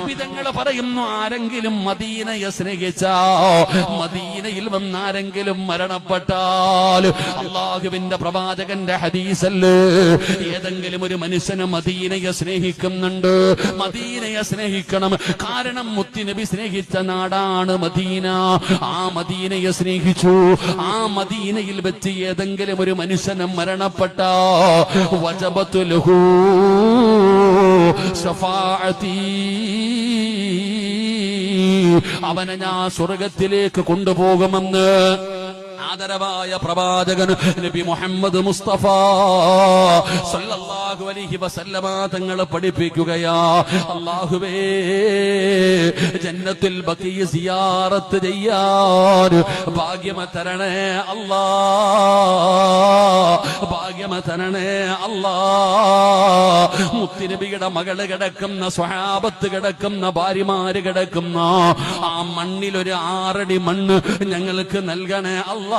നബി തങ്ങൾ പറയുന്നു, ആരെങ്കിലും മദീനയെ സ്നേഹിച്ച, മദീനയിൽ വന്നാരെങ്കിലും മരണപ്പെട്ടാൽ, അള്ളാഹുവിന്റെ പ്രവാചകന്റെ ഹദീസല്ലേ, ഏതെങ്കിലും ഒരു മനുഷ്യന് മദീനയെ സ്നേഹിക്കുന്നുണ്ട്, മദീനയെ സ്നേഹിക്കണം. കാരണം മുത്തുനബി സ്നേഹിച്ച നാടാണ് മദീന. ആ മദീനയെ സ്നേഹിച്ചു. ആ മദീനയിൽ വെച്ച് ഏതെങ്കിലും ഒരു മനുഷ്യന് മരണപ്പെട്ട, വജബത്തു ലഹു ശഫാഅതി, അവനെ ഞാൻ സ്വർഗത്തിലേക്ക് കൊണ്ടുപോകുമെന്ന് ആദരവായ പ്രവാചകൻ നബി മുഹമ്മദ് മുസ്തഫ സല്ലല്ലാഹു അലൈഹി വസല്ലമ തങ്ങൾ പഠിപ്പിക്കുകയാ. അല്ലാഹുവേ, ജന്നത്തുൽ ബഖീ സിയാറത്ത് ചെയ്യാൻ ഭാഗ്യം തരണേ അല്ലാ, ഭാഗ്യം തരണേ അല്ലാ. മുത്തുനബിയുടെ മകള് കിടക്കുന്ന, സ്വഹാബത്ത് കിടക്കുന്ന, ഭാര്യമാര് കിടക്കുന്ന ആ മണ്ണിലൊരു 6 അടി മണ്ണ് ഞങ്ങൾക്ക് നൽകണേ അല്ലാ.